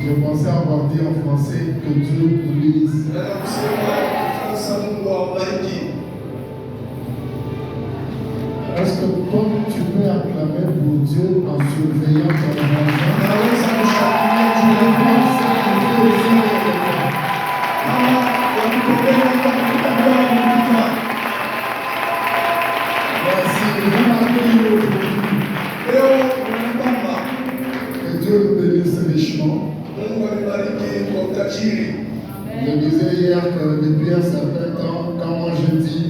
Je pensais avoir dit en français que Dieu vous bénisse. Est-ce que toi, tu peux acclamer pour Dieu en surveillant ton argent? Que Dieu nous bénisse richement. Je disais hier que depuis un certain temps, quand moi je dis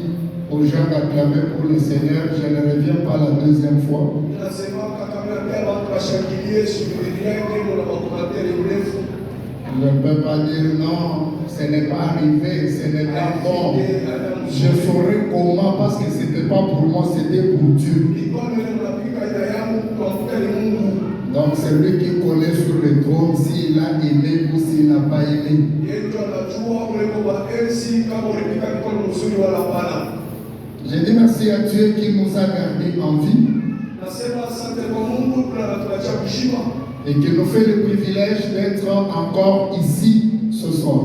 aux gens d'acclamer pour le Seigneur, je ne reviens pas la deuxième fois. Je ne peux pas dire non, ce n'est pas arrivé, ce n'est pas bon. Je saurais comment parce que ce n'était pas pour moi, c'était pour Dieu. Donc c'est lui qui connaît sur le trône s'il a aimé ou s'il n'a pas aimé. Je dis merci à Dieu qui nous a gardés en vie et qui nous fait le privilège d'être encore ici ce soir.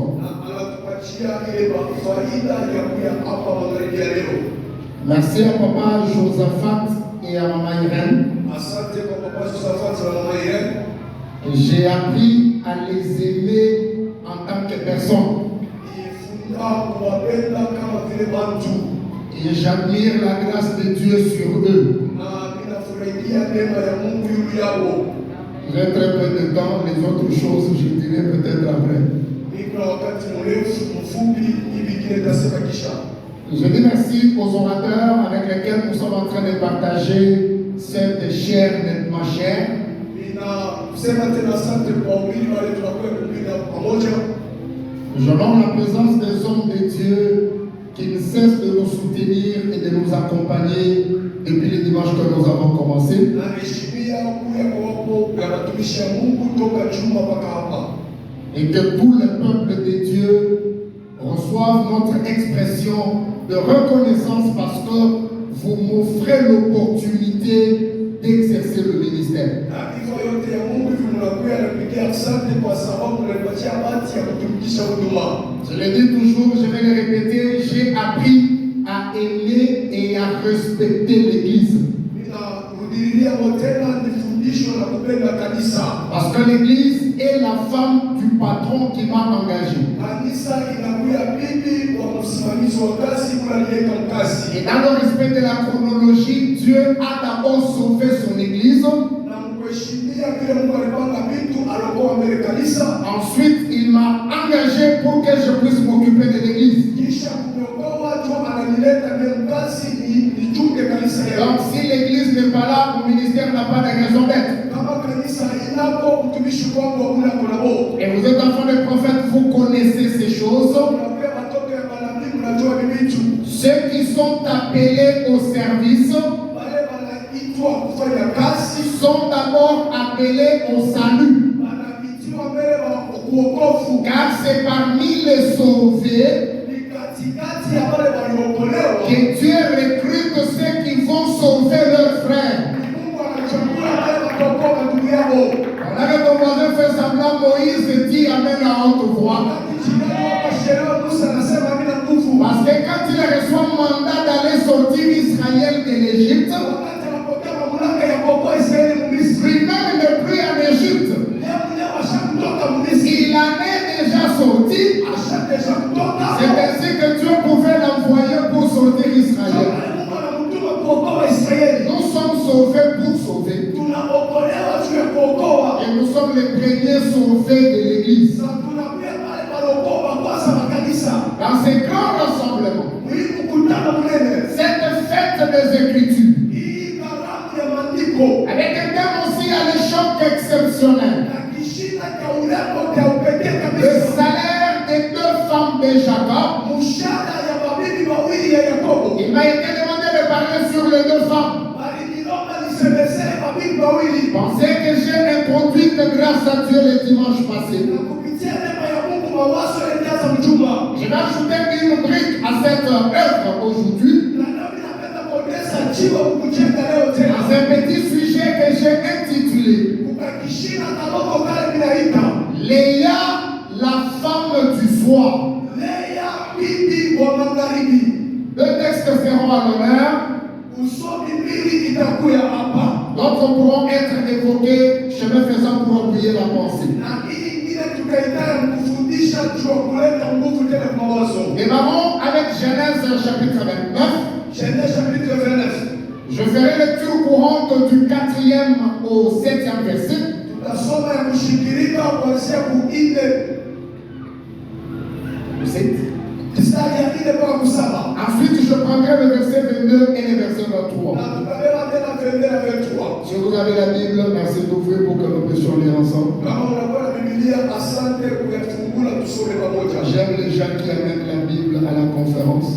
Merci à Papa Josaphat et à Maman Irène. J'ai appris à les aimer en tant que personne. Et j'admire la grâce de Dieu sur eux. J'ai très peu de temps, les autres choses je dirai peut-être après. Je dis merci aux orateurs avec lesquels nous sommes en train de partager cette chair nettement chère. J'honore la présence des hommes de Dieu qui ne cessent de nous soutenir et de nous accompagner depuis le dimanche que nous avons commencé. Et que tout le peuple de Dieu reçoive notre expression de reconnaissance parce que vous m'offrez l'opportunité d'exercer le ministère. Je le dis toujours, je vais le répéter, j'ai appris à aimer et à respecter l'Église. Parce que l'Église est la femme du patron qui m'a engagé. Et dans le respect de la chronologie, Dieu a d'abord sauvé son Église. Ensuite, il m'a engagé pour que je puisse m'occuper de l'Église. Donc, si l'Église n'est pas là, le ministère n'a pas de raison d'être. Et vous êtes enfants de prophète, vous connaissez ces choses. Ceux qui sont appelés au service sont d'abord appelés au salut. Car c'est parmi les sauvés que Dieu recrute ceux qui vont sauver leurs frères. Pendant que ton voisin fait semblant, Moïse dit amen à haute voix. Parce que quand il reçoit le mandat d'aller sortir Israël de l'Égypte, lui-même n'est plus en Égypte. Il en est déjà sorti. C'est ainsi que Dieu pouvait l'envoyer pour sortir Israël. Nous sommes sauvés pour sauver. Et nous sommes les premiers sauvés de l'Église. Dans ces grands rassemblements, cette fête des Écritures, avec un thème aussi à l'échoc exceptionnel, le salaire des deux femmes de Jacob. Il m'a été demandé de parler sur les deux femmes. Pensez que j'ai introduit grâce à Dieu le dimanche passé. Je vais ajouter une brique à cette œuvre aujourd'hui. Dans un petit sujet que j'ai intitulé Léa, la femme du soir. Deux textes seront à l'honneur. D'autres pourront être évoqués, chemin faisant pour appuyer la pensée. Démarrons avec Genèse chapitre 29. Je ferai lecture courante du 4e au 7e verset. Ensuite, je prendrai le verset 22 et le verset 23. Si vous avez la Bible, merci d'ouvrir pour que nous puissions lire ensemble. J'aime les gens qui amènent la Bible à la conférence.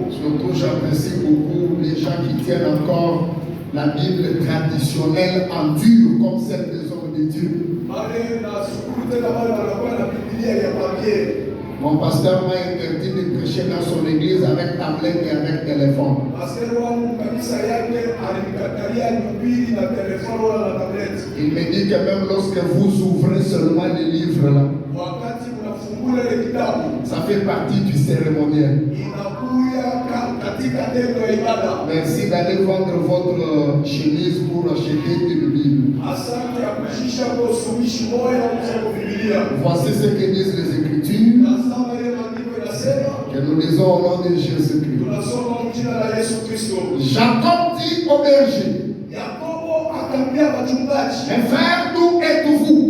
Surtout, j'apprécie beaucoup les gens qui tiennent encore la Bible traditionnelle en dur, comme celle des hommes de Dieu. Mon pasteur m'a interdit de prêcher dans son église avec tablette et avec téléphone. Il me dit que même lorsque vous ouvrez seulement les livres là, ça fait partie du cérémoniel. Merci d'aller vendre votre chemise pour acheter une Bible. Voici ce que disent les Écritures que nous lisons au nom de Jésus-Christ. Jacob dit au berger: mes frères, d'où êtes-vous?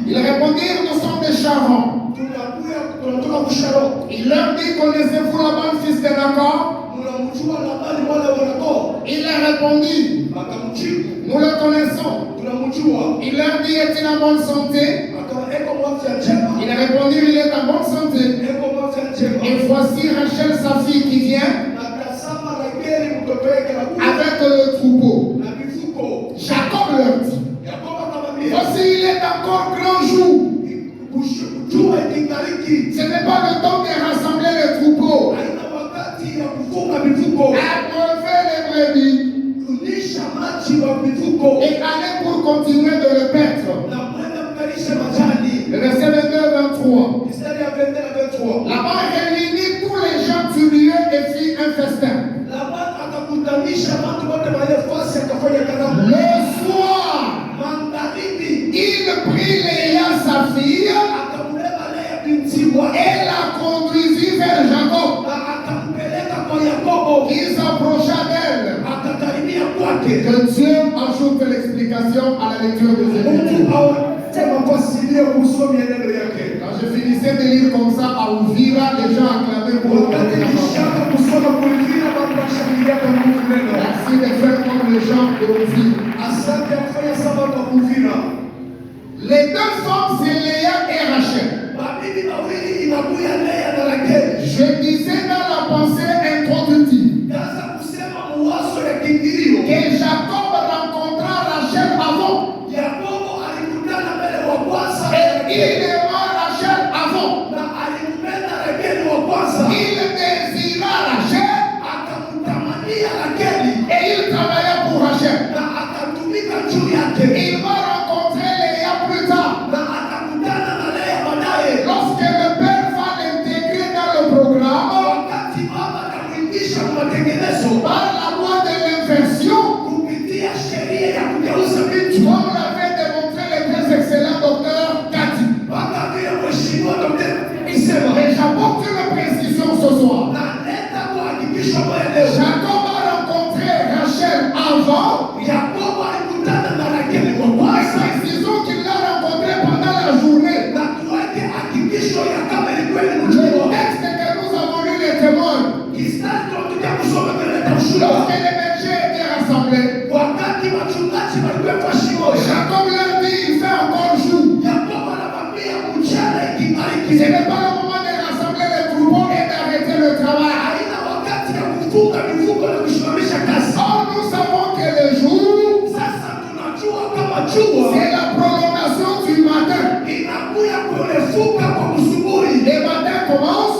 Ils répondirent: nous sommes des Charons. Il leur dit: connaissez-vous Laban, fils de Jacob? Il leur répondit: nous le connaissons. Il leur dit: est-il en bonne santé? Il répondit: il est en bonne santé. Et voici Rachel, sa fille, qui vient avec le troupeau. Jacob leur dit: voici, il est encore grand jour. Ce n'est pas le temps de rassembler les troupeaux, enlever les brebis et aller pour continuer de le paître. Le verset 22-23. Là-bas, réunit tous les gens du lieu et fit un festin. Le soir, il prit Léa, sa fille, et la conduisit vers Jacob. Il s'approcha d'elle. Que Dieu ajoute l'explication à la lecture des Écritures. Quand je finissais de lire comme ça à Ouvira, les gens acclamaient pour le merci de faire comme les gens de Ouvira. Les deux femmes, c'est Léa et Rachel. Je disais dans la pensée introductive que Jacob rencontra Rachel avant. Et il aima Rachel avant. Il désira Rachel. Et il travailla pour Rachel. Il va rencontrer Léa plus tard. Lorsque le père va l'intégrer dans le programme, par la loi de l'inversion, comme l'avait démontré le très excellent docteur Cathy. Et j'apporte une précision ce soir. Jacob a rencontré Rachel avant. Précisons qu'il l'a rencontré pendant la journée. Le texte que nous avons lu les témoins. Lorsque les bergers étaient rassemblés, Jacob leur dit: il fait encore jour. Ce n'est pas le moment de rassembler les troupeaux et d'arrêter le travail. Or, nous savons que le jour, c'est la prolongation du matin. Le matin commence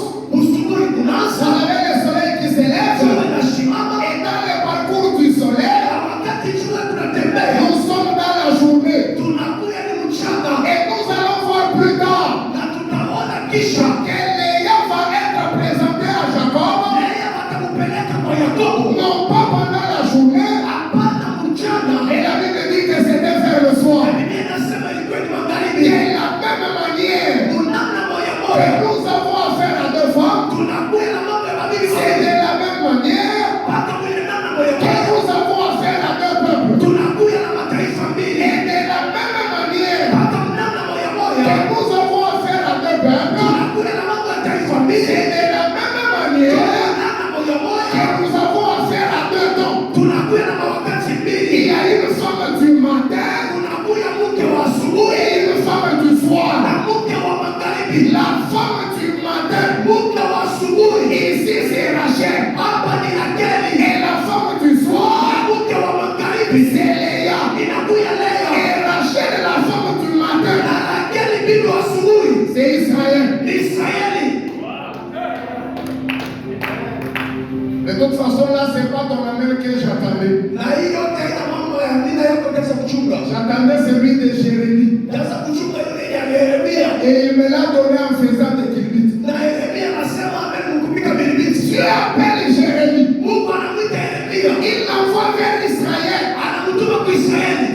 C'est Léa. Et Rachel est la femme du matin. C'est Israël. De toute façon, là, c'est pas ton amène que j'attendais. J'attendais celui de Jérémie. Et il me l'a donné en faisant des kilbits. Dieu appelle Jérémie. Il l'envoie vers Israël.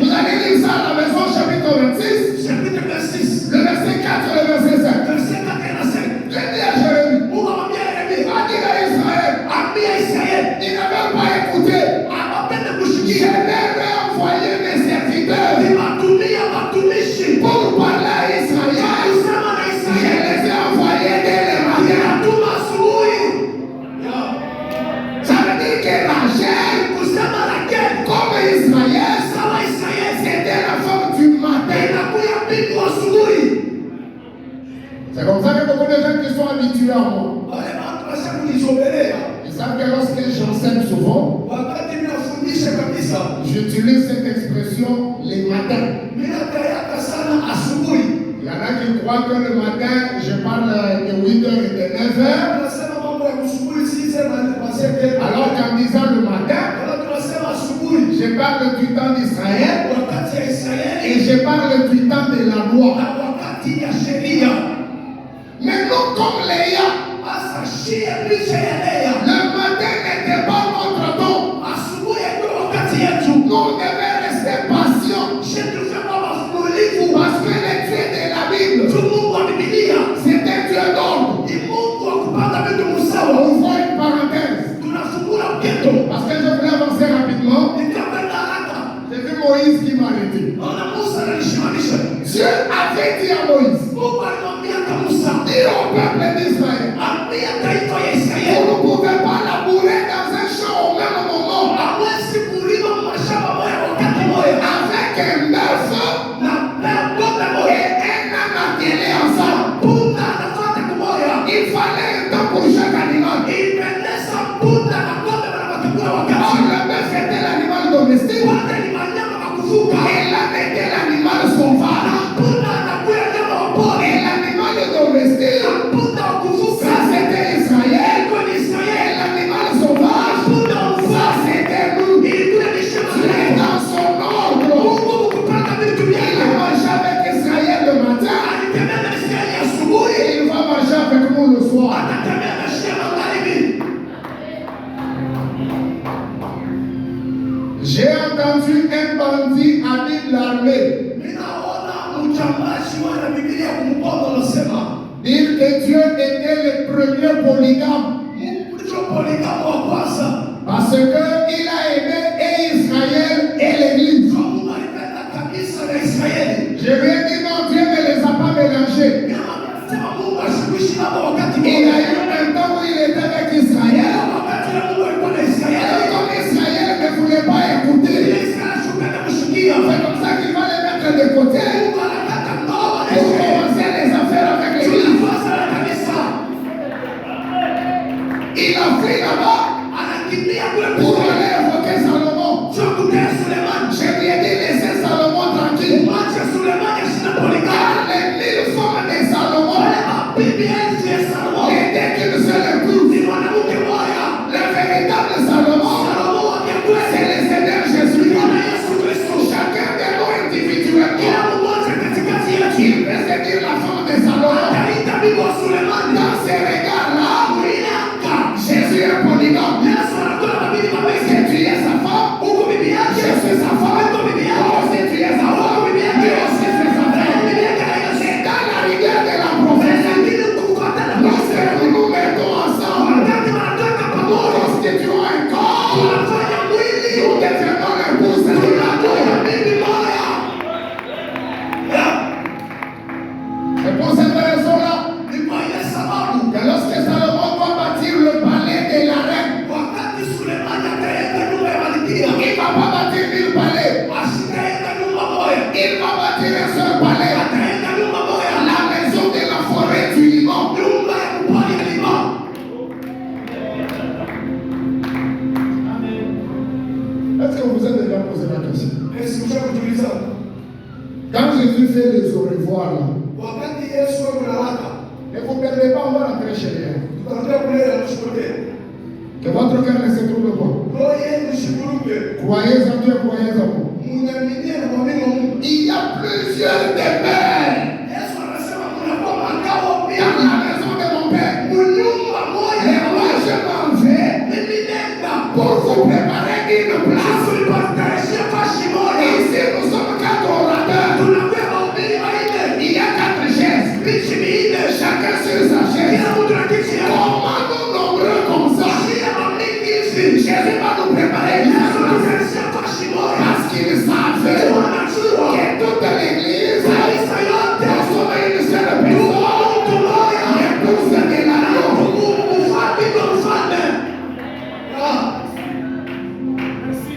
Vous allez lire ça à la maison, chapitre 26. Le verset 4 et le verset 5. Je dis à Jérémie, va dire à Israël, il n'avait pas écouté. Je vais réenvoyer mes serviteurs pour parler à Israël. Je les ai envoyés dès le matin. Ça veut dire que Rachel, comme Israël, c'était la femme du matin. C'est comme ça que beaucoup de gens qui sont habitués à moi, ils savent que lorsque j'enseigne souvent, j'utilise cette expression les matins. Il y en a qui croient que le matin, je parle de 8h et de 9h. Alors qu'en disant le matin, je parle du temps d'Israël et je parle du temps de la loi. Mais non comme Léa. Le matin n'était pas notre temps. Nous on devait rester patients. Parce que le Dieu de la Bible, c'est un Dieu d'ordre. Ouvrons une parenthèse. Parce que je voulais avancer rapidement. J'ai vu Moïse qui m'a arrêté. Dieu avait dit à Moïse, dis au peuple d'Israël, vous ne pouvez pas labourer dans un champ au même moment avec un bœuf et un âne attelé ensemble. Il fallait un temps pour chaque animal. Or, le bœuf était l'animal domestique et l'âne était l'animal sauvage. Et l'animal domestique, ça c'était Israël. Et l'animal sauvage, ça c'était nous. Dieu dans son ordre, il marche avec Israël le matin et il va marcher avec nous le soir. J'ai entendu un bandit habiller l'armée dire que Dieu était le premier polygame parce qu'il a aimé et Israël et l'Église. Je lui ai dit non, Dieu ne les a pas mélangés. Il y a eu un temps où il était avec Israël. Alors comme Israël ne voulait pas écouter, c'est comme ça qu'il va les mettre de côté pour commencer les affaires avec l'Église. Il a pris là-bas pour aller évoquer Salomon. Je lui ai dit laissez Salomon tranquille. Car les 1000 femmes de Salomon n'étaient qu'une seule épouse. Le véritable Salomon, c'est le Seigneur Jésus. Chacun de nous individuellement, il peut se dire la femme de Salomon. Dans ces regards-là, Jésus est polygame. Est-ce que tu es sa femme? Je suis sa femme. Est-ce que tu es sa femme? Lui aussi c'est sa femme. C'est dans la rigueur de la prophétie. Lorsque nous nous mettons ensemble, nous constituons un corps. Nous devenons l'épouse de la C'est pour cette raison-là que lorsque Salomon va bâtir le palais de la reine, il ne va pas bâtir 1000 palais. Il va bâtir un seul palais. La maison de la forêt du Liban. Est-ce que vous êtes êtes déjà posé la question. Est-ce que ushawahi kujiuliza? Quand Jésus fait les au revoir là, Wakati Yesu analala, ne vous perdez pas, on va rentrer chez lui. tutaambia kule atushukuru. Que votre cœur ne se trouve pas. Roho yenu ishukuru. Croyez en Dieu, croyez en moi. Munaaminie na mwamini Mungu. Il y a plusieurs demeures Yesu anasema mnakuwa makao dans pia. la maison de mon Père. Munyumba moja Et moi je m'en vais mimi nenda pour vous préparer une place. tulipatarisha fashi moja. Ici nous sommes 4 orateurs. Tunakuwa wahubiri wanne. Il y a 4 chaises. Viti vinne. Chacun sur sa chaise. Kila mtu na kiti yake. Comment nous nombreux comme ça? Kila mamingi hivi. Jésus va nous préparer une Yesu place. anatarisha fashi moja. Parce qu'il savait Wanajua que toute l'église kanisa yote consomme une seule Mungu personne. mtu moja. L'épouse de l'agneau. Mungu mfalme kwa mfalme.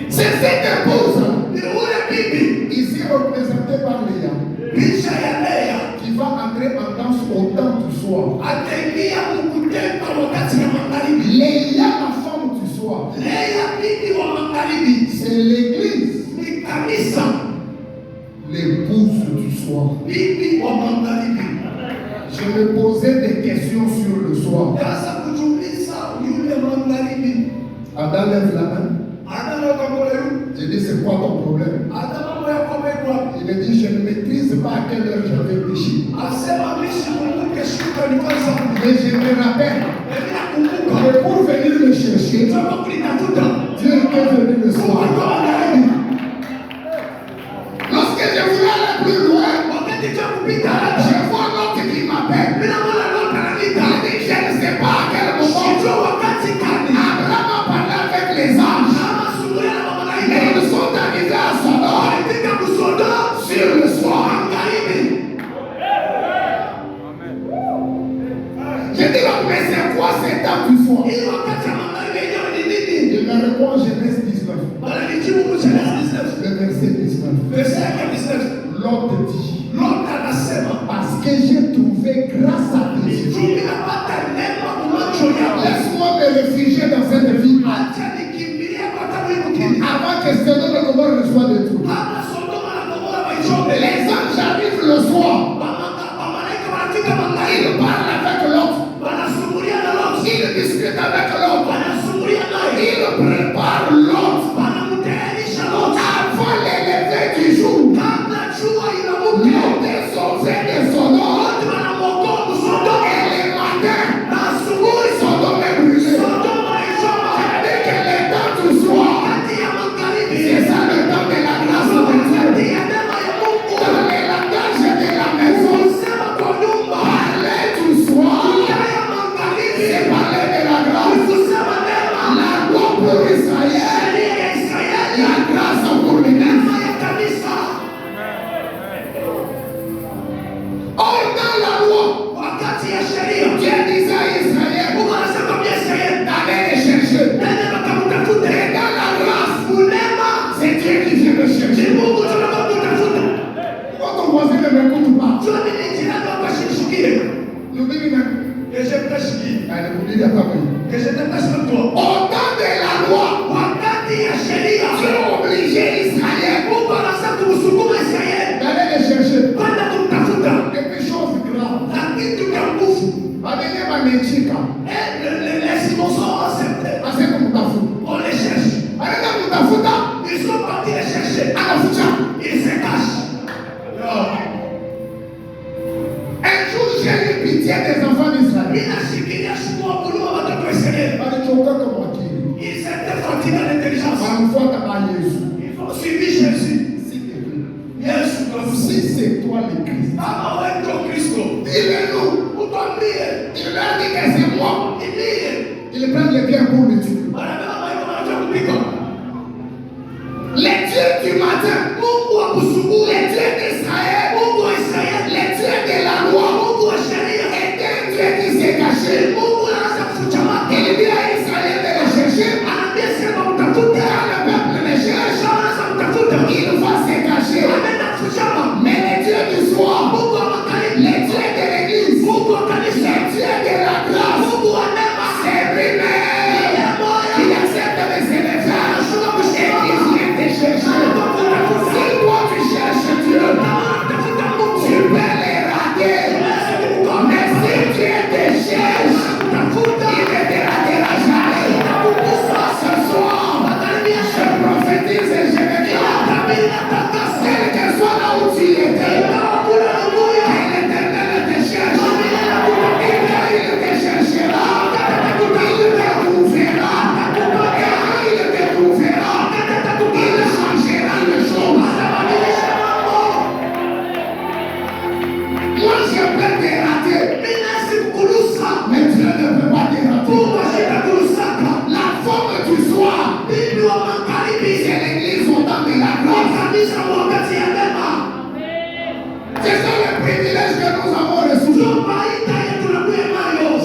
C'est cette épouse Ni ule bibi ici représentée par Léa picha ya Lea qui va entrer en danse au temps du soir. ataingia mkutano wakati wa magharibi. Léa, la femme du soir, Lea bibi wa magharibi c'est l'église, ni kanisa, l'épouse du soir. bibi wa magharibi. Je me posais des questions sur le soir. Sasa kujiuliza yule magharibi Adam lève la main. ana kama leo Je dis, c'est quoi ton problème? ana mambo ya komekwa Il me dit, je ne maîtrise pas à quelle heure j'avais péché. asema mishi Mungu keshuka ni kwanza Mais je me rappelle mimi nakumbuka que pour venir me chercher, kama kulitafuta Dieu était venu le soir. kwa magharibi. Lorsque je voulais aller plus loin, Wakati cha kupita hata je vois l'autre qui m'appelle. bila mwana ndoka na Il nita dit, je ne sais pas à quel moment sijua wakati gani Abraham a parlé avec les anges. kama sungura na Et malaika ils sont arrivés à Sodome walifika kusoda sur le soir. magharibi. Je dis, mais c'est quoi cet temps du soir? Hii wakati ya magharibi yenyewe ni nini? Il me répond Genèse 19, Wananijibu Genesis 19 le verset 19. verset yake 19. L'autre dit, Lot anasema parce que j'ai trouvé grâce à tes yeux. mimi napata neema kwa macho yako. Laisse-moi me réfugier dans cette vie Acha nikimbilie kwa tabu mkini. avant que Sodome et Gomorrhe ne soient détruits. Kama Sodoma na Gomora waichome. Les anges arrivent le soir. Malaika wanafika magharibi. Ils parlent avec l'autre. Wanasumbulia na Lot. Ils discutent avec l'autre. Wanasumbulia naye. Ils préparent l'autre. Wanamtayarisha Lot. Avant les levées du jour. Kabla jua inamuke. L'autre est sauvé de Sodome. Wote wanamwokoa Sodoma. Et le matin, Na asubuhi Sodome est brûlée. Sodoma waichoma. Dès que le temps du soir, Wakati ya magharibi. c'est ça le temps de la grâce de Wakati Dieu. ya neema ya Mungu. Dans les langages de la maison, Kusema kwa nyumba. parler du soir, Ya magharibi. c'est parler de la grâce. Kusema neema. La loi pour Israël, Sheria ya Israeli. la grâce pour l'Église. Neema ya kanisa. Or, dans la loi, Wakati ya sheria. Dieu disait à Israël Mungu anasema kwa Israeli. d'aller les chercher. Nenda wakamtafute. Et dans la grâce, Neema. c'est Dieu qui vient me Ni chercher. Mungu tunakamtafuta. Pourquoi ton voisin ne m'écoute pas? Jua nini jirani wako ashinishikie. Nous disons, Que je mtashikie. allez, vous dites à ta mère. Que je te passe le toit. Au temps de la loi, Wakati ya sheria. Dieu obligeait Israël Mungu anasema kumsukuma Israeli. d'aller les chercher. Kwenda kumtafuta. Et puis, chose grave. Na kitu cha nguvu. Avenez ma mechika. Les Simonsons acceptent. Assez comme ta fout. On les cherche. Allez, dans ta fout. Ils sont partis les chercher. À la fout. Ils se cachent. Un jour, j'ai eu pitié des enfants d'Israël. Inashikilia shimo kuluma watoto wa Israeli. Walichoka kama wakili. Ils étaient fatigués d'intelligence. Wanamfuata kama Yesu. Ils ont suivi Jésus. S'il te plaît. Yesu Si c'est toi le Christ, kama wewe ndio Kristo, dis-le-nous. utwambie. Il leur dit que c'est moi. Ndiye. Ils prennent les biens pour le tuer. Wanabeba maiko wanataka kupika. Les dieux du matin, Mungu wa kusubuhi. les dieux d'Israël, Mungu wa Israeli. les dieux de la loi, Mungu wa sheria. était un Dieu qui s'est caché. Mungu anaanza kuficha watu. Il dit à Israël de le chercher. Anaambia sema mtafute. Quand le peuple le cherche, Anaanza mtafuta. il va se cacher. Anaenda kufichama. Mais les dieux du soir, Mungu wa magharibi. les dieux de l'église, Mungu wa kanisa. les dieux de la grâce, Mungu wa neema. c'est lui-même qui accepte de se le faire et qui vient te chercher. C'est ça le privilège que nous avons reçu.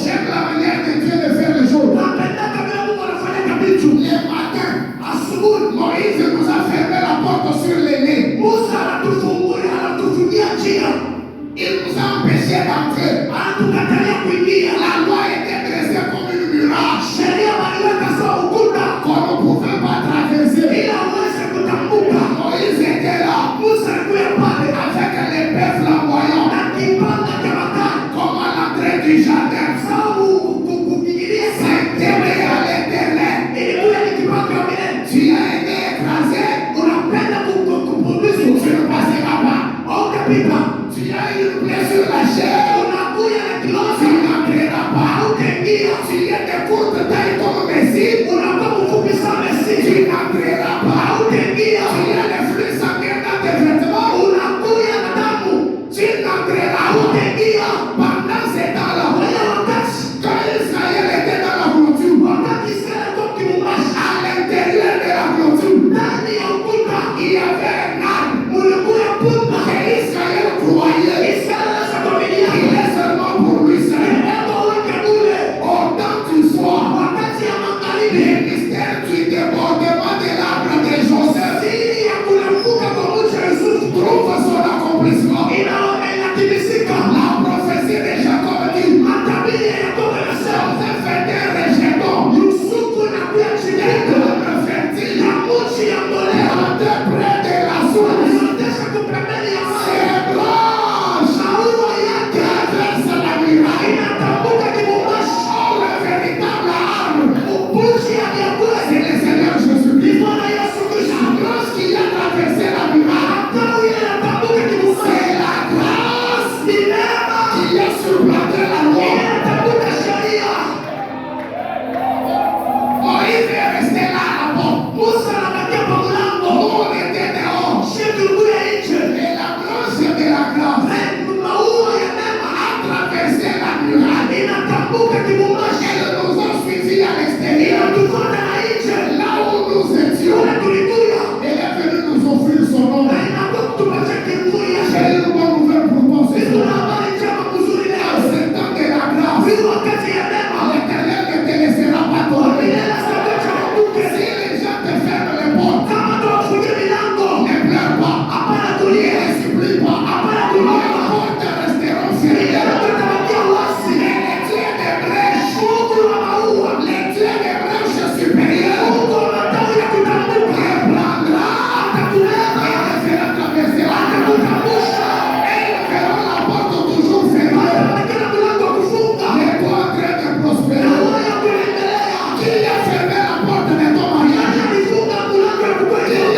J'aime la manière de Dieu de faire les choses. Les matins, Moïse nous a fermé la porte sur l'aîné. Il nous a empêchés d'entrer. La loi était dressée comme une muraille. Qu'on ne pouvait pas traverser. Moïse était là. Avec les pères flamboyants. Comment l'entrée du jardin. C'était à l'éternel. Tu as été écrasé. Tu ne passeras pas. Tu as une plaie sur la chair. Tu n'entreras pas. Tu es de courte taille comme Messie. Tu n'entreras pas. Tu as les flux sanguins dans tes vêtements. Tu n'entreras pas. Pendant ces temps-là, quand Israël était dans la clôture, à l'intérieur de la clôture, il y avait un arbre. Et Israël croyait. Il est seulement pour lui seul. Autant du soir, les mystères du débordement de l'arbre de Joseph trouve son accomplissement. La prophétie de Jacob dit Joseph était un rejeton. L'homme fertile était près de la source. Ses branches traversent la muraille. Oh, le véritable arbre, c'est le Seigneur Jésus-Christ. La branche qui a traversé la muraille, c'est la grâce qui a supplanté la loi. Moïse est resté là à la porte. Nous, on était dehors. Et la branche de la grâce a traversé la muraille. Elle nous a suivis à l'extérieur. Là où nous étions, elle est venue nous offrir son nom. J'ai une bonne nouvelle pour toi ce soir. En ce temps de la grâce, l'Éternel ne te laissera pas tomber. Si les gens te ferment les portes, ne pleure pas, ne supplie pas. Les portes resteront fermées. Les dieux des brèches supérieures reprendra et te fera traverser la bouche. Et ils verront la porte toujours fermée. Mais toi en train de prospérer. Qui a fermé la porte de ton mariage? Qui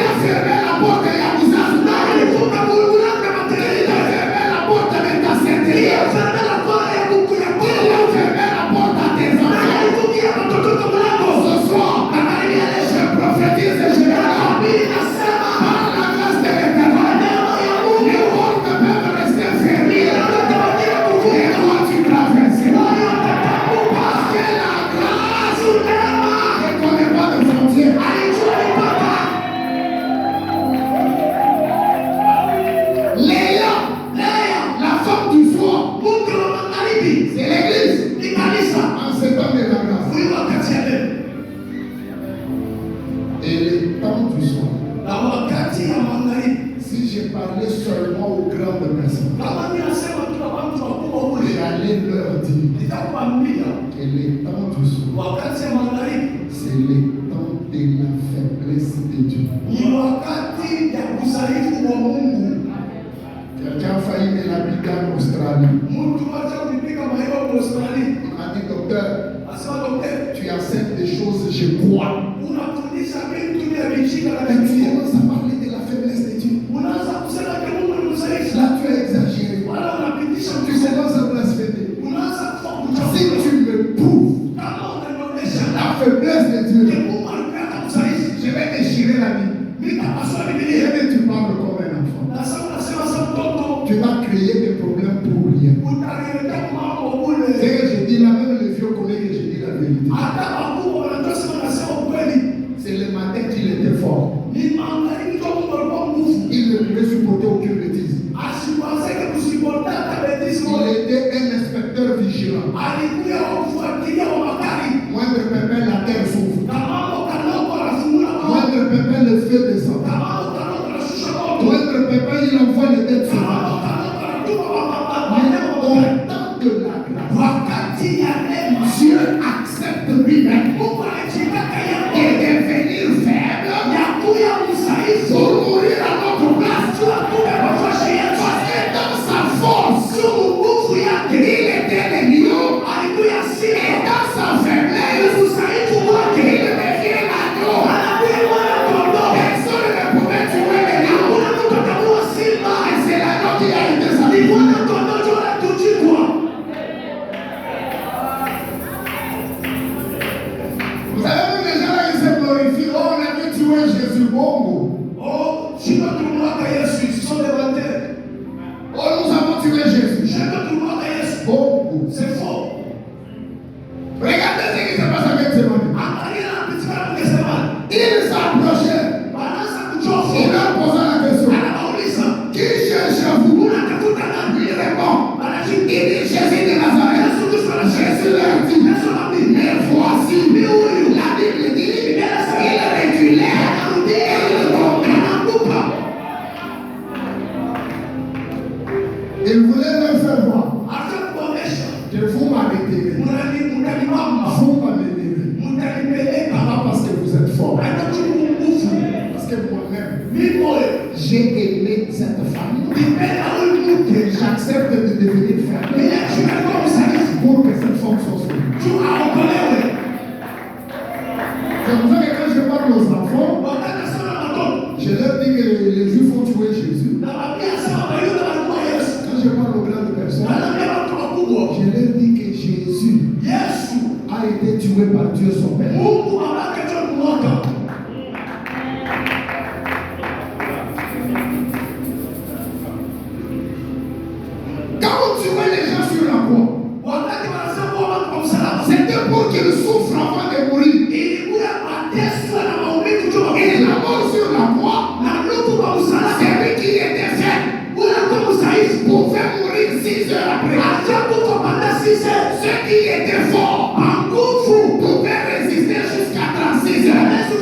a fermé la porte de la business? Qui a fermé la porte de ta santé? Qui a fermé la porte à tes enfants? Ce soir, je prophétise et je déclare par la grâce de l'Éternel, les portes peuvent rester fermées. Et toi tu traverseras. Parce que la grâce ne connaît pas de frontières. Léa, la femme du soir, c'est l'église. En ce temps de la grâce. Et le temps du soir. Si j'ai parlé seulement aux grandes personnes, j'allais leur dire que le temps du soir, c'est le temps de la faiblesse de Dieu. Quelqu'un a failli me l'appliquer en Australie. Il m'a dit, docteur, tu acceptes des choses, je crois. Mais tu commences à parler de la faiblesse de Dieu. Là, tu as exagéré. Tu commences à blasphémer. Si tu me prouves la faiblesse de Dieu, je vais déchirer la vie. Et tu parles comme un enfant. Tu vas créer des problèmes pour rien. C'est que je dis là, même les vieux connaissent que je dis la vérité. C'est le matin qu'il était fort. Il qu'il ne pouvait supporter aucune bêtise. Asipase que kusiporta tabedisi Il était un inspecteur vigilant. alikuwa kufuatilia wa makari. Moindre pépin, la terre s'ouvre. Kama ukaloko anafungula macho. Moindre pépin, le feu descend. Kama ukaloko anashusha moto. Moindre pépin, il envoie les bêtes sauvages. Au temps de la grâce, Dieu accepte lui-même de devenir faible pour mourir à notre place. Parce que dans sa force, il était le lion. Et dans sa faiblesse, il devient l'agneau. Personne ne pouvait tuer le lion. Et c'est l'agneau qui a été sacrifié. Vous savez, même les gens là, ils se glorifient. Oh, on a vu tuer Jésus. Bongo. Oh, si notre loi de Jésus, ils sont démentés. Oh, nous avons tué Jésus. Je notre loi de Jésus. Bongo. C'est faux. Regardez ce qui se passe avec ces hommes. Il s'approchait. Il leur posa la question. Qui cherche vous? Il répond. Il dit Jésus de Nazareth. Jésus leur dit. Mais voici. La Bible dit. Il reculait. Et il tombait. Il voulait leur faire voir que vous m'avez délivré. Vous m'avez délivré. Pas parce que vous êtes fort. Parce que moi-même, j'ai aimé cette femme. J'accepte de devenir faible pour que cette femme soit sauvée. C'est pour ça que quand je parle aux enfants, je leur dis que les Juifs ont tué Jésus. Quand je parle aux grandes personnes, je leur dis que Jésus a été tué par Dieu son Père. Quand on tuait les gens sur la croix, c'était pour qu'ils souffrent avant de mourir. Et la mort sur la croix, c'est lui qui était fait. Pouvait mourir 6 heures après. Ceux qui étaient forts pouvaient résister jusqu'à 36 heures.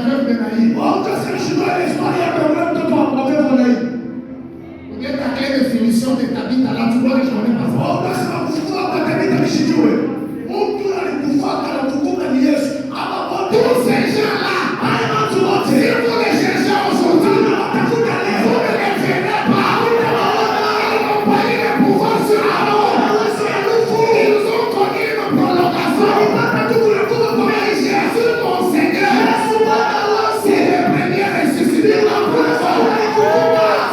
veuve de Naïm. Ou bien ta clé de finition de ta vie, là, tu vois que je connais pas ça. Tous ces gens-là, si vous les cherchez aujourd'hui, vous ne les verrez pas. Ils n'ont pas eu le pouvoir sur la mort. Ils ont connu une prolongation. Mais Jésus, mon Seigneur, c'est le premier ressuscité.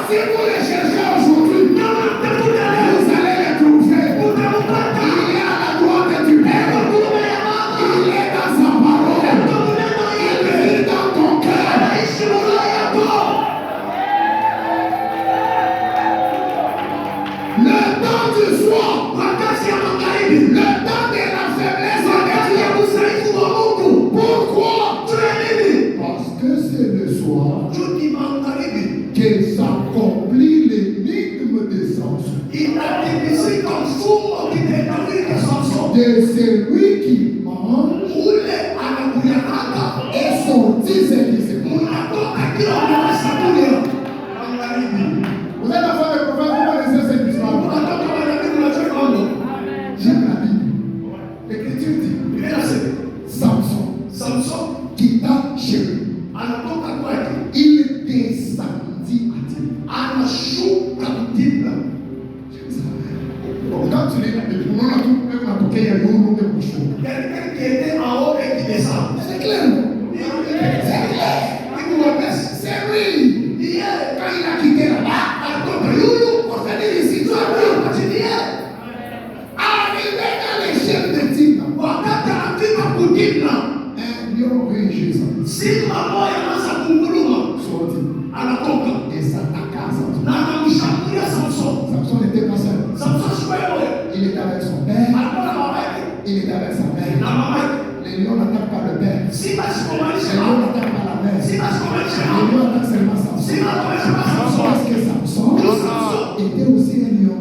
Si vous les cherchez aujourd'hui, vous allez les trouver. Il est à la droite du Père. Il est dans sa parole. Il vit dans ton cœur. Le temps du soir, le temps de la faiblesse est Dieu. Pourquoi? Parce que c'est le soir que s'accomplit l'énigme de Samson. De celui qui mange et son fils est disciple. Vous êtes enfant de prophète, vous connaissez cette histoire. J'aime la Bible. L'Écriture dit Samson quitta Chéri. Il descendit à Dieu. Quand tu lis la Bible, on a tout il y a un nom de bouchon. Quelqu'un qui était en haut et qui descend. C'est clair. C'est lui. Quand il a quitté là-bas, pour venir ici, tu as vu. Arrivé dans l'échelle de Tina. Un lion rugit. Sorti. Et s'attaqua à Samson. Samson n'était pas seul. Il était avec son père. Il était avec sa mère. Les lions n'attaquent pas le père. Les lions n'attaquent pas la mère. Les lions attaquent seulement Samson. Parce que Samson était aussi un lion.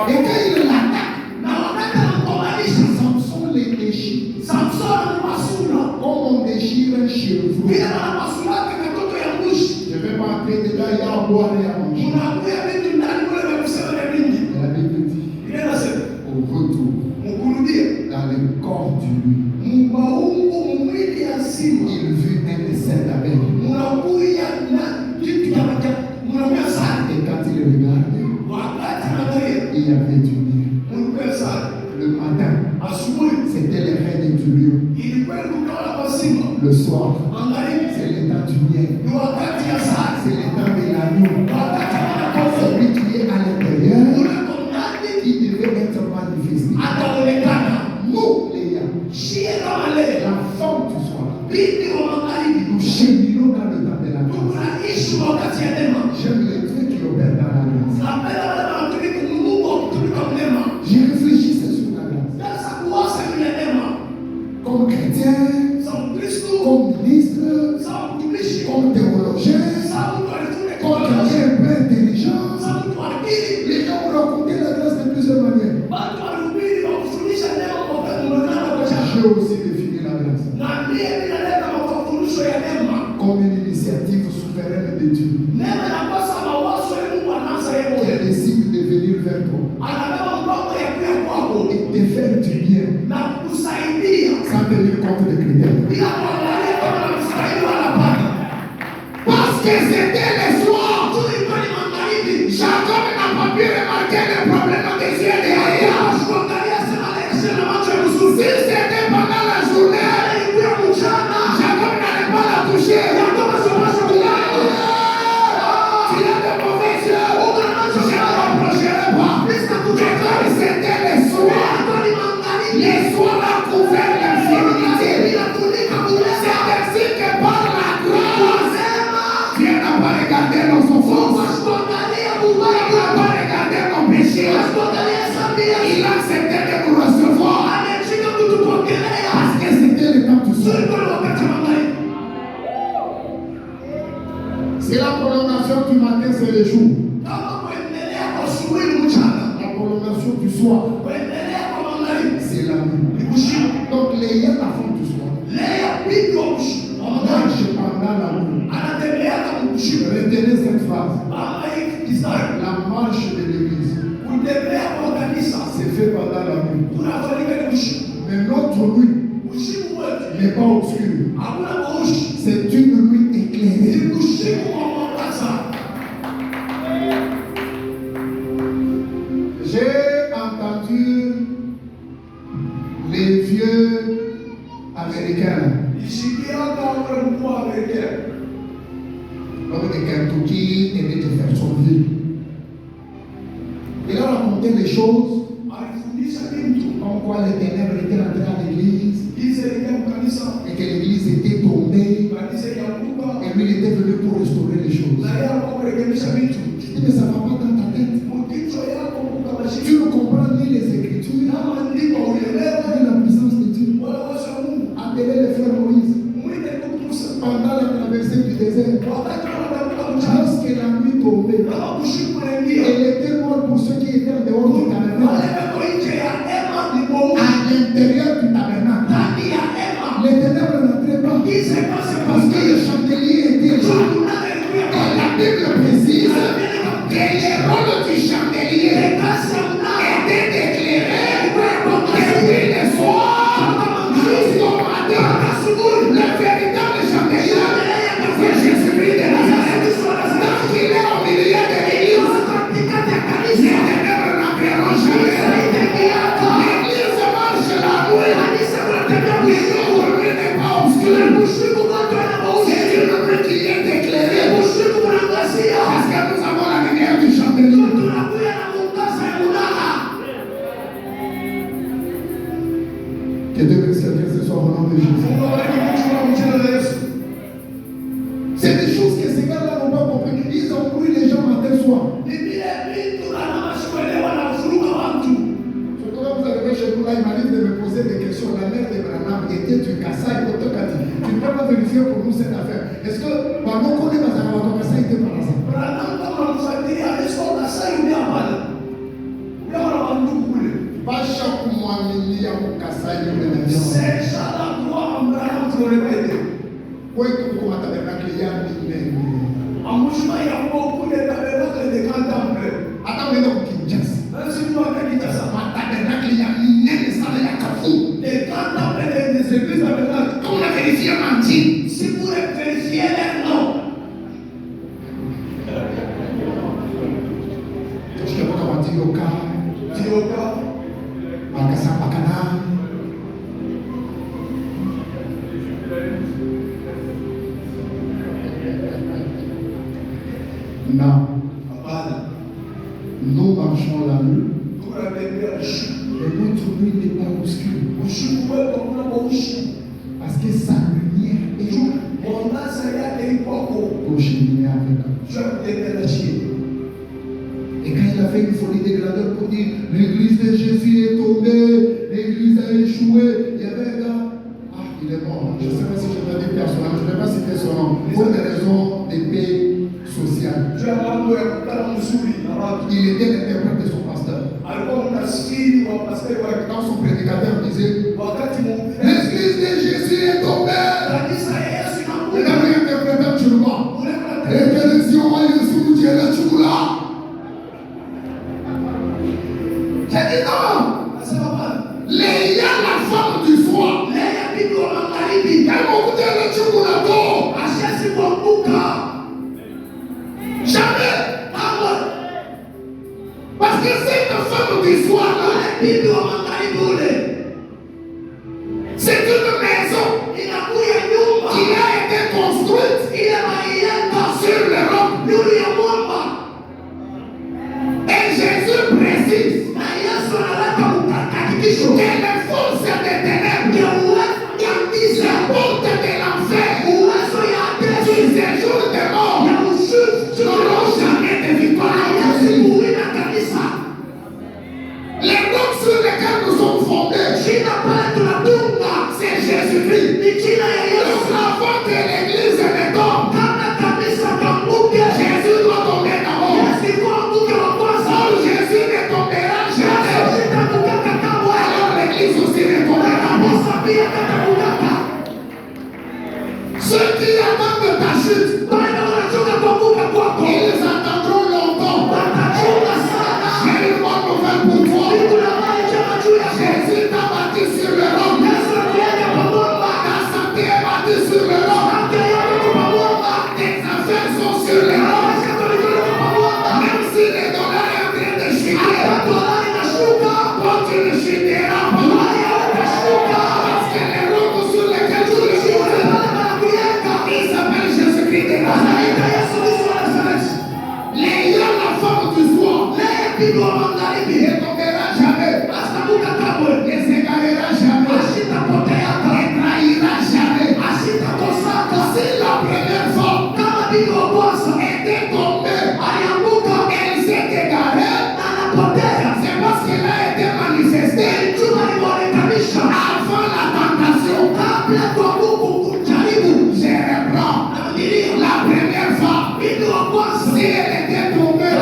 Et quand il l'attaque, Samson les déchire. Comme on déchire un chevreau. Je ne vais pas entrer dedans, il y a à boire et à manger. La Bible dit, au retour, dans le corps du loup, il vit un dessin d'abeille. Et quand il regardait, il y avait du miel. Le matin, c'était les reines du lieu. Le soir, c'est le temps du miel. C'est le temps de l'agneau. Celui qui est à l'intérieur, qui devait être manifesté. Nous, les la forme du soir, nous cheminons dans le temps de la grâce. J'aime les trucs qui opèrent dans la grâce. J'ai réfléchi sur la grâce. Comme chrétien, comme ministre, comme théologien, comme quelqu'un un peu intelligent, les gens ont raconté la grâce de plusieurs manières. J'ai aussi défini la grâce comme une initiative souveraine de Dieu qui décide de venir vers toi et de faire du bien sans tenir compte des critères. Parce que c'était le soir. Jacob n'a pas pu remarquer le problème des yeux de Aïa. Si c'était pendant la journée, Jacob n'allait pas la toucher. Tu as de mauvais yeux. Je ne reprocherai pas. Jacob, c'était le soir. Les soirs a couvert l'infirmité. C'est ainsi que par la grâce, Dieu n'a pas regardé nos offenses. Il n'a pas regardé nos péchés. Il a accepté de nous recevoir. Parce que c'était le temps du soir. C'est la prolongation du matin, c'est le jour. La prolongation du soir, c'est la nuit. Donc les yeux la font du soir. base. La marche de l'église, c'est fait pendant la nuit. Mais notre nuit n'est pas obscure. C'est une nuit éclairée. J'ai entendu les vieux américains, l'homme de Kentucky et de Jeffersonville. Il a raconté les choses comme quoi les ténèbres étaient entrées à l'église et que l'église était tombée et lui il était venu pour restaurer les choses. Je dis mais ça ne va pas dans ta tête. Tu ne comprends ni les Écritures, ni la puissance de Dieu. Appelez les frères Moïse pendant la traversée du désert. Lorsque la nuit tombait, elle était morte pour ceux qui étaient en dehors du tabernacle. À l'intérieur du tabernacle, les ténèbres n'entraient pas parce que le chandelier était là. Et la Bible précise que les rôles du chandelier étaient éclairés depuis le soir jusqu'au matin. Le véritable chandelier, c'est Jésus-Christ de Nazareth. Tant qu'il est au milieu de l'église, les ténèbres n'entreront jamais. L'église marche la nuit. Le jour n'est pas obscur. C'est une nuit qui est éclairée. Parce que nous avons la lumière du chandelier. Que Dieu bénisse quelqu'un ce soir au nom de Jésus. C'est des choses que ces gars-là n'ont pas compris. Ils ont pris les gens matin soir. Surtout quand vous arrivez chez nous là, il m'arrive de me poser des questions. La mère de Branham était du Kassai. Tu ne peux pas vérifier pour nous cette affaire. Est-ce que Maman connaît ma Zarawato Kassai était par hasard? Pas chaque mois, il y a un Kassai de oui, comme à tabernacle, il y a un attends, mais non, Kinshasa. Ma tabernacle, il y a un minel, ça, il y a Kafou. On a vérifié mentir. Si vous vérifiez les noms. Je te vois comment Dioka. Makasa Pakana. Non. Nous marchons la nuit. Et notre nuit n'est pas obscure. Parce que sa lumière est pour cheminer avec nous. Et quand il a fait une folie de grandeur pour dire l'église de Jésus est tombée, l'église a échoué, il y avait un gars, il est mort. Je ne sais pas si je vais dire personnel, je ne vais pas citer son nom, pour des raisons de paix sociale. Il était l'interprète de son pasteur. Quand son prédicateur disait l'église de Jésus est tombée, il avait interprété absolument. J'ai dit non. Il y a la femme du soir. Elle m'a goûté le chocolat. Jamais. Parce que cette femme du soir, c'est une maison qui a été construite sur le roc. Et Jésus précise que les forces des ténèbres, la porte de l'enfer, du séjour des morts, n'auront jamais de victoire. Les rocs sur lesquels nous sommes fondés, c'est Jésus-Christ. Donc avant que l'église ne tombe, Jésus doit tomber d'abord. Or Jésus ne tombera jamais. Alors l'église aussi ne tombera pas. Ceux qui attendent ta chute, ils attendent Je reprends. La première femme, si elle était tombée,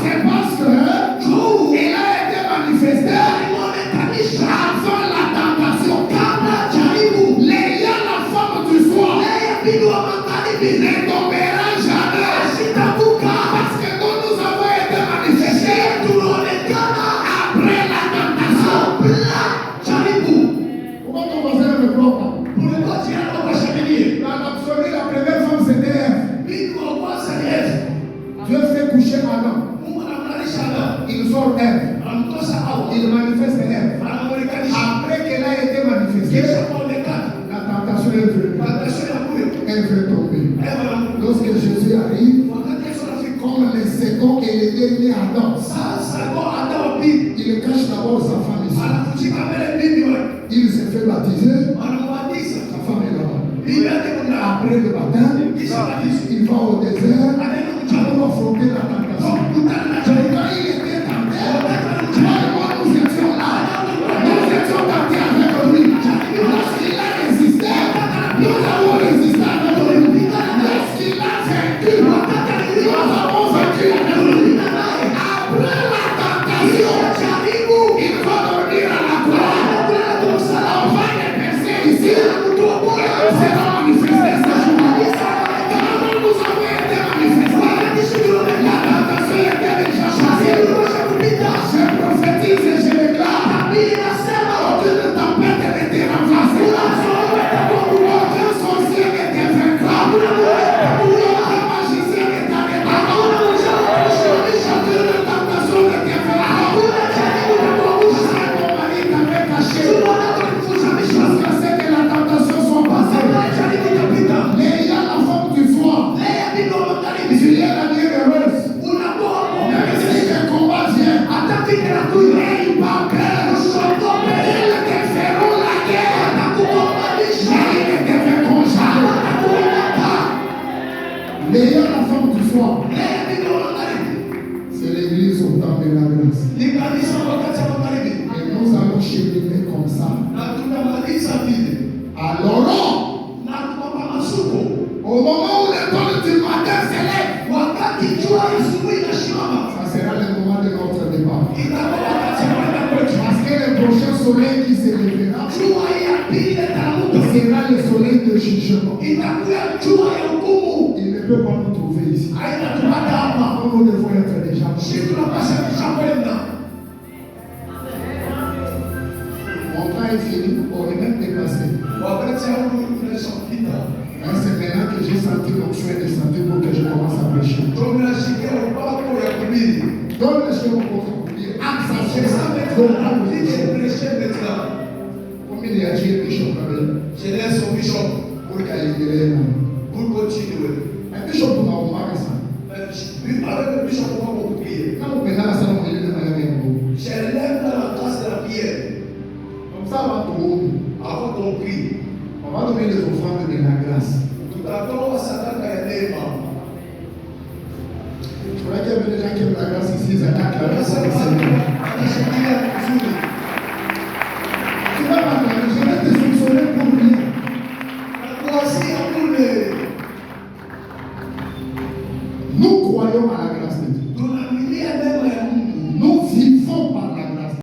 c'est parce qu'elle a été manifestée avant la tentation. L'ayant la femme du soir ne tombera jamais. Parce que nous avons été manifestés après la tentation. Pourquoi ton voisin ne me croit pas? Dans l'absolu, la première femme c'était Ève. Dieu fait coucher Adam. Il sort Ève. Il manifeste Ève. Après qu'elle a été manifestée, la tentation est venue. Elle veut tomber. Lorsque Jésus arrive, comme le second et le dernier Adam, il cache d'abord sa femme ici. Il se fait baptiser. Sa femme est là-bas. Après le baptême, il va au désert pour affronter la tentation. Quand il était tenté, moi nous étions là. Nous étions tentés avec lui. Lorsqu'il a résisté, nous avons résisté avec lui. Lorsqu'il a vaincu, nous avons vaincu avec lui. Après la tentation, il va dormir à la croix. On va les percer ici. C'est la manifestation. Comment nous avons été manifestés? La tentation était déjà chassée. Je prophétise et je déclare. Aucune tempête n'était renversée. Aucun sorcier n'était vaincu. Aucun magicien n'était arrêté. Aucune tentation n'était vaincu. Parce que ton mari t'avait caché. Parce que c'est que la tentation soit passée. L'ayant la femme du soir. Tu es la bienheureuse. Même si le combat vient, n'aie pas peur. Ils te feront la guerre. Mais ils ne te verront jamais. L'ayant la femme du soir. C'est l'église au temps de la grâce. Et nous allons cheminer comme ça. Alors, au moment où le temps du matin s'élève, ça sera le moment de notre départ. Parce que le prochain soleil qui se lèvera sera le soleil de jugement. Il ne peut pas nous trouver ici. Nous devons être déjà. Mon temps est fini, on est même dépassé. C'est maintenant que j'ai senti l'onction de santé pour que je commence à prêcher. Donne le chemin pour accomplir. Combien de Dieu bishop Je laisse au bishop pour qu'il ait pour continuer. Un bishop pour m'avoir ça. Avec le bishop, on va prier. Quand on pénale ça, on va aller dans la main. Je lève dans la classe de la prière. Comme ça, on va tout. Avant qu'on prie. On va donner les offrandes de la grâce. Tout à l'heure, on va s'attendre à aider. Je crois qu'il y avait des gens qui aiment la grâce ici, ils attaquent la grâce.